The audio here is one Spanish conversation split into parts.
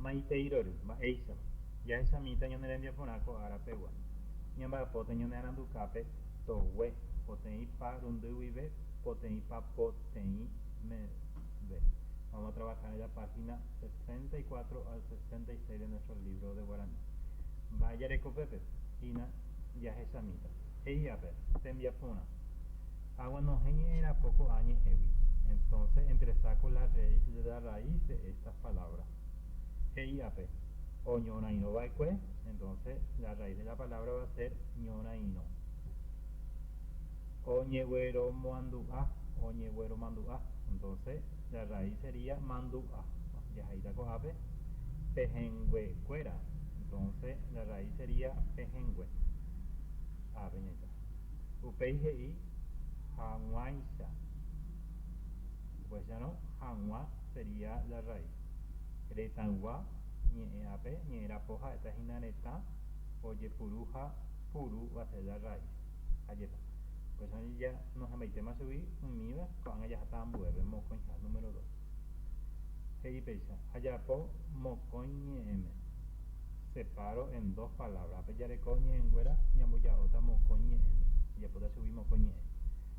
maiteiroru, eisa. Ya esa mita ñanerembia porãko arapegua. Ñamba'apóta ñanearandukápe togue, poteĩ pa rundýgui poteĩ pa poteĩ meve. Vamos a trabajar en la página 64 al 66 de nuestro libro de guaraní. Vaya recopepe, ina ya esa mita. Eiape, tembia pona. Agua no era poco año evi. Entonces entresaco la raíz de estas palabras. Eiape, o ñona y no va entonces la raíz de la palabra va a ser ñona y no. O ñegüero manduá, o ñegüero manduá. Entonces la raíz sería manduá. Ya ahí está cojape. Pejengüe cuera. Entonces la raíz sería pejengüe. Ah, peñeta. Upei Hanwaisha. Pues ya no, Hanwa sería la raíz. Retanwa, ñeape, ñerapoja, esta es inareta. Oye puruja, puru va a ser la raíz. Allí está. Pues ya nos metemos a subir un miva con ella hasta ambueve, mocoña, número 2. Hey pecha, allá po mocoñe separo en dos palabras. Apellaré coñe en güera, ñamboya otra mocoñe ya puedo subir mocoñe.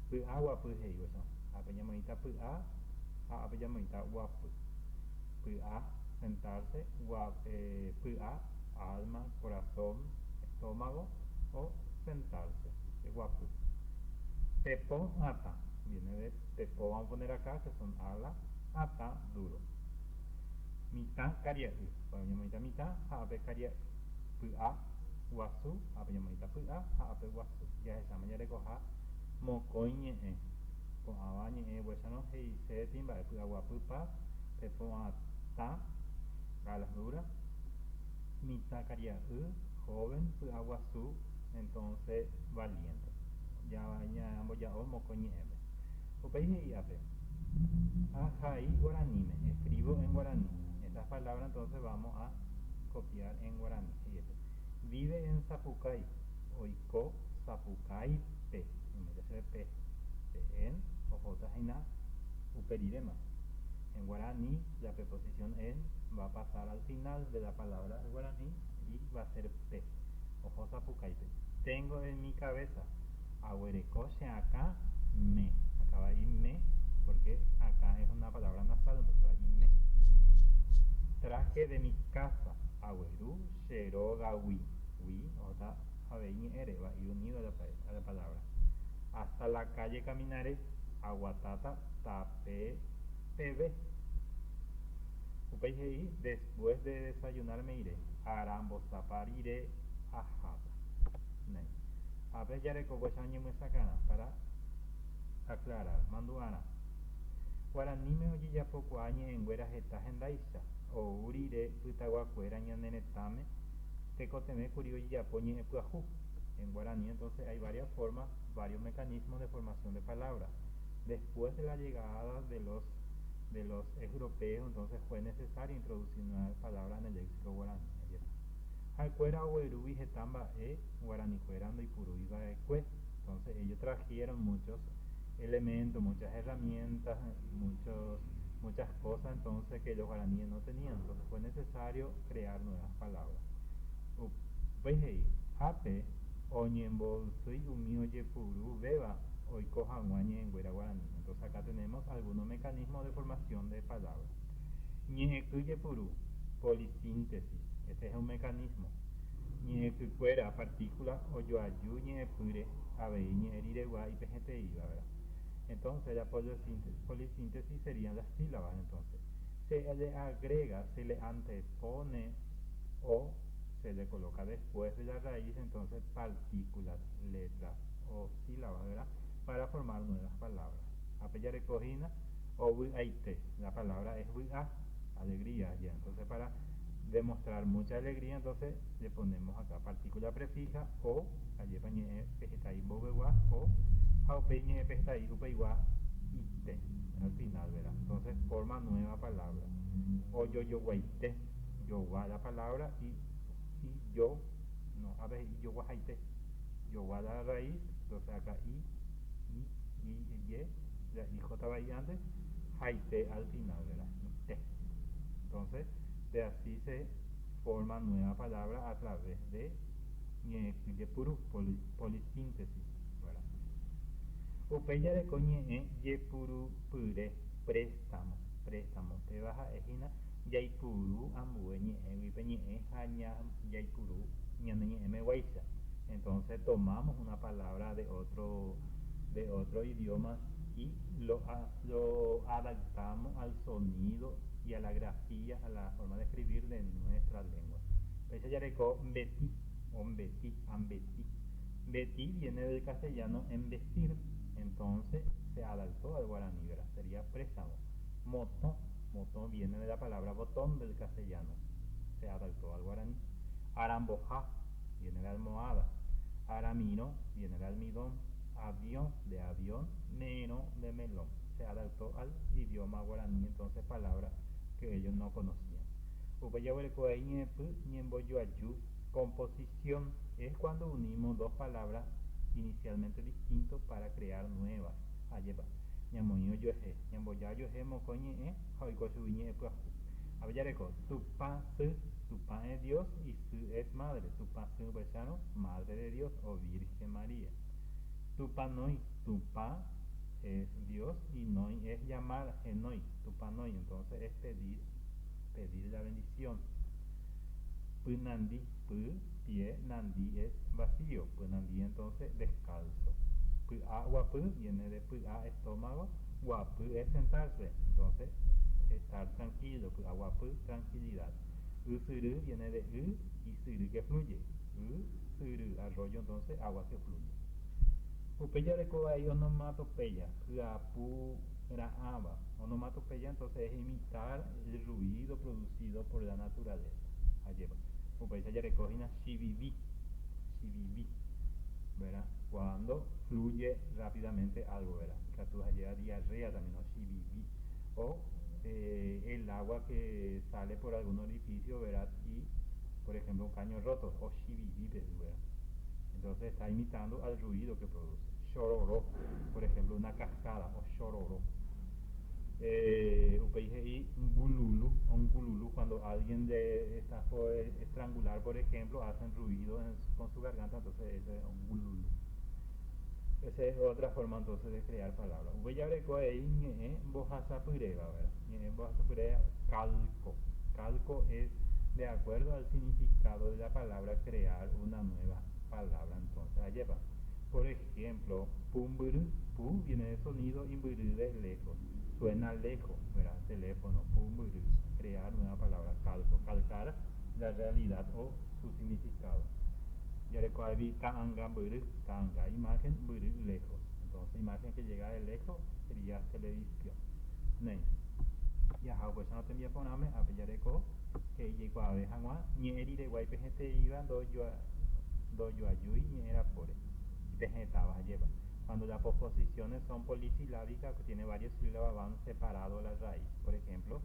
Pues agua pues hey eso. Apellamita pues a apellamita guapo. Pues a sentarse, pues a alma, corazón, estómago o sentarse. Guapo. Pepo, ata. Viene de pepo, vamos a poner acá, que son ala, ata, duro. Mitad, caria, apellamita mitad, ape caria, pues a, guasu, apellamita pues a, ape guasu. Ya esa mañana recoja, mocoñe, con abañe, huesa no, y se timba, pues agua pupa, pepo, ata, alas duras. Mitad caria, joven, pues agua su, entonces valiente. Ya ambos ya o mocoñe. Upeije y ape. Ajai guaraní, escribo en guaraní. Estas palabras entonces vamos a copiar en guaraní. Vive en Sapucay. Oiko Sapucay P. En vez de ser P. En o J Jaina uperirema. En guaraní la preposición en va a pasar al final de la palabra guaraní y va a ser P. Ojo Sapucay P. Tengo en mi cabeza. Ahuerecoche acá me. Acá va a ir me porque acá es una palabra nasal, entonces va a ir me. Traje de mi casa. Ahuerú, xerogawi. Wi, otra aveñi ere, va a ir unido a la palabra. Hasta la calle caminaré. Aguatata, tape, pb. Después de desayunar me iré. Arambo zapariré, ajata. A ver, ya recogoña muy sacana para aclarar. Manduana. Guaraní me oye ya poco año en güeras estas en daisa. O urire, putaguacuera, ñanenetame, tecoteme, curio y ya poñe puajú. En guaraní entonces hay varias formas, varios mecanismos de formación de palabras. Después de la llegada de los europeos, entonces fue necesario introducir nuevas palabras en el léxico guaraní. Alcuera o jetamba guaraní cuerando y puruiba cue. Entonces ellos trajeron muchos elementos, muchas herramientas, muchas cosas entonces que los guaraníes no tenían. Entonces fue necesario crear nuevas palabras. Veis ape oñembolsui umioye puru beba hoy cojan en güera guaraní. Entonces acá tenemos algunos mecanismos de formación de palabras. Ñecuye puru, polisíntesis. Este es un mecanismo. Ñecuera, partícula, o yoayu, ñepure, abei, ñeriregua y pgti, ¿verdad? Entonces la polisíntesis serían las sílabas. Entonces se le agrega, se le antepone o se le coloca después de la raíz, entonces partículas, letras o sílabas, ¿verdad? Para formar nuevas palabras. Apella recogina o aite, la palabra es alegría, ya. Entonces para demostrar mucha alegría, entonces le ponemos acá partícula prefija o ayepañe pejetaí bobewa o jaupeñe pejetaí upeiwa ite al final, ¿verdad? Entonces forma nueva palabra. O yo guaite, yo gua la palabra y yo, no, a ver, yo guaite, yo gua la raíz, entonces acá y, la j va ahí antes, jaite al final, ¿verdad? Te. Entonces De así se forma nueva palabra a través de puru polisíntesis, ¿verdad? Upeya de coñe yepuru pure préstamo te baja ejina yaipuru ambueñe vipeñe jaña yaipuru ñaneñe me guaisa. Entonces tomamos una palabra de otro idioma y lo adaptamos al sonido y a la grafía, a la forma de escribir de nuestra lengua. Pues ya recó beti o beti, ambeti. Beti viene del castellano embestir, entonces se adaptó al guaraní, ¿verdad? Sería préstamo. Moto viene de la palabra botón del castellano, se adaptó al guaraní. Aramboja viene de almohada. Aramino viene de almidón. Avión de avión. Meno de melón. Se adaptó al idioma guaraní, entonces palabras que ellos no conocían. Composición es cuando unimos dos palabras inicialmente distintas para crear nuevas. Ñamoño yoje, ñamboya yoje mocoñe, joico subiñe puajú. Abellareco, tu pan es Dios y su es madre. Tu pan es madre de Dios o Virgen María. Tu pan es Dios y noi es llamar enoi, tu panoi, entonces es pedir la bendición. Punandi, pie, nandi es vacío, punandi entonces descalzo. Guapu viene de estómago, guapu es sentarse, entonces estar tranquilo, guapu tranquilidad. Usuru viene de y suru que fluye, suru arroyo, entonces agua que fluye. Upeya recoba ahí onomatopeya, apu raaba. Onomatopeya entonces es imitar el ruido producido por la naturaleza. Alleva. Upeya ya recogina shivivi, ¿verdad? Cuando fluye rápidamente algo, ¿verdad? Que tú allá diarrea también, ¿no? Shivivi. O el agua que sale por algún orificio, ¿verdad? Y, por ejemplo, un caño roto, o shivivi, ¿verdad? Entonces está imitando al ruido que produce. Shororo, por ejemplo, una cascada, o shororo. Un gululu, cuando alguien está por estrangular, por ejemplo, hacen ruido con su garganta, entonces ese es un gululu. Esa es otra forma entonces de crear palabras. Ubeyabreco ahí bojasa purega, ¿verdad? Bojasa purega, calco. Calco es de acuerdo al significado de la palabra crear una nueva palabra. Entonces, lleva. Por ejemplo, pumburu, pu viene de sonido y mburu de lejos. Suena lejos, ¿verdad? Teléfono, pumburu. Crear nueva palabra, calco. Calcar la realidad o su significado. Ya recuerda tanga, tanga, imagen, lejos. Entonces, imagen que llega de lejos sería televisión. Nei. Ya pues no te envía poname a ya reco que llegó a ver hangua ni eri de guay pejete iba do yo ayui ni era por y pejetaba lleva. Cuando las posposiciones son polisilábicas que tiene varias sílabas van separados la raíz. Por ejemplo,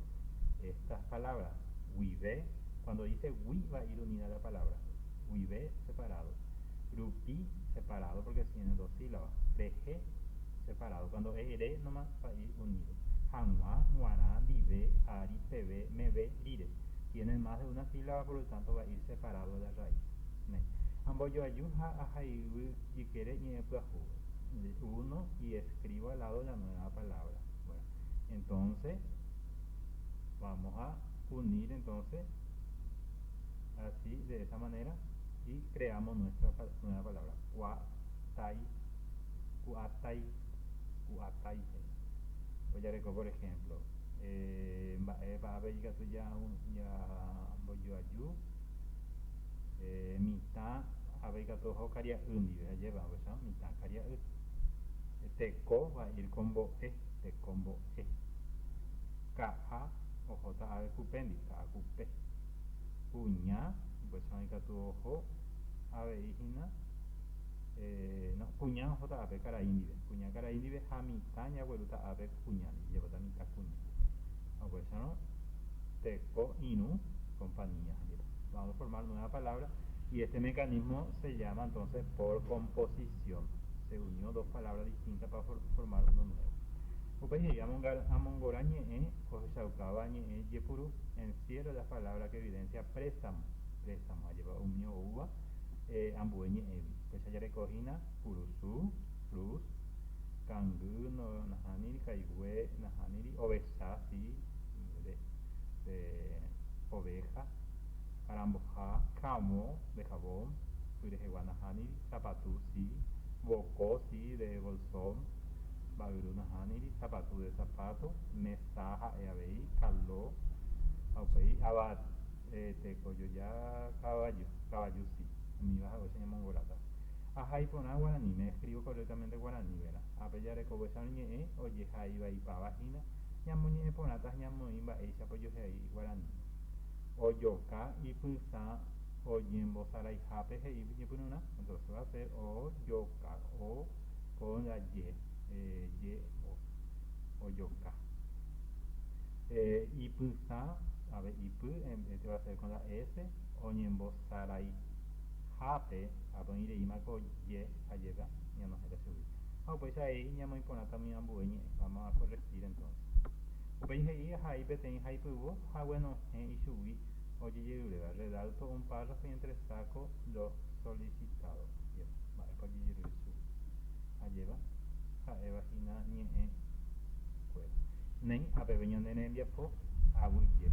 estas palabras, wive, cuando dice wi va a ir unida la palabra. Wive separado. Grupi separado porque tiene dos sílabas. Reje separado. Cuando es ere nomás va a ir unido. Hanwa, guará, dive, ari, pebe, mebe, ire. Tienen más de una sílaba, por lo tanto va a ir separado de la raíz. Amboyo ayuja ajaiu y quiere uno y escribo al lado la nueva palabra. Bueno, entonces vamos a unir entonces así de esa manera y creamos nuestra nueva palabra. Kuatai. Pues ya recuerdo, por ejemplo, va a ver ya voy yo ayu, mitad a ver que todo caría undi, lleva, ¿verdad? Mitad caría teco va a ir combo te combo caja o j a ver cupendi, a cupe, puña, pues van a tu ojo a ver hijina. No, puña j a ver cara índice, puña cara índice, jamitaña, vuelta a ver puñal, lleva también puña. Pues no, teco inu, compañía. Vamos a formar nueva palabra y este mecanismo se llama entonces por composición. Se unió dos palabras distintas para formar uno nuevo. Upéi amongora ñe'ẽ ohechaukava ñe'ẽ jepuru en cielo las palabras que evidencia préstamo. Préstamo ajépa umi oúva ambue ñe'ẽvi. Pechajarekohína purusu, plus, kangy nahániri, kaigue nahániri, ovecha, sí, de oveja, aramboha, camo de jabón, pyrehegua nahániri, zapatú, sí, bocó, sí, de bolsón, Babiru nahániri, zapatú de zapato, mesa ha'eavei, caló, aupéi ava tekojoja caballo, caballo sí, umíva ha'e cheñemongorata. Ajá iporã guarani, me escribo correctamente guarani, ¿verdad? Apejarekovýicha ñe'ẽ ojeha'ivaipavahína ñamoñe'ẽporãta ñamoĩ mba'éichapa ojohe'ãi guarani. Ojoka ipysã oñembosaraihápe he'i ñepyrũrã. Entonces va a ser ojoka, o con la ye, ojoka. Ipysã, a ver, ipy, este va a ser con la S, oñembosaraihápe, apoireímako ye ajépa, ñanohẽta chugui. Ha upéicha he'i ñamoĩporãtami ambue ñe'ẽ. Vamos a corregir entonces. Upéi he'i ahai peteĩ ha ipyvõ ha guenohẽ ichugui ojejeruréva. Redacto un párrafo y entre saco lo solicitado. Bien, mba'épa ojejerure chugui. Ajépa ha'evahína ñe'ẽ kuéra. Néi ápe ñane rembiapo aguyje.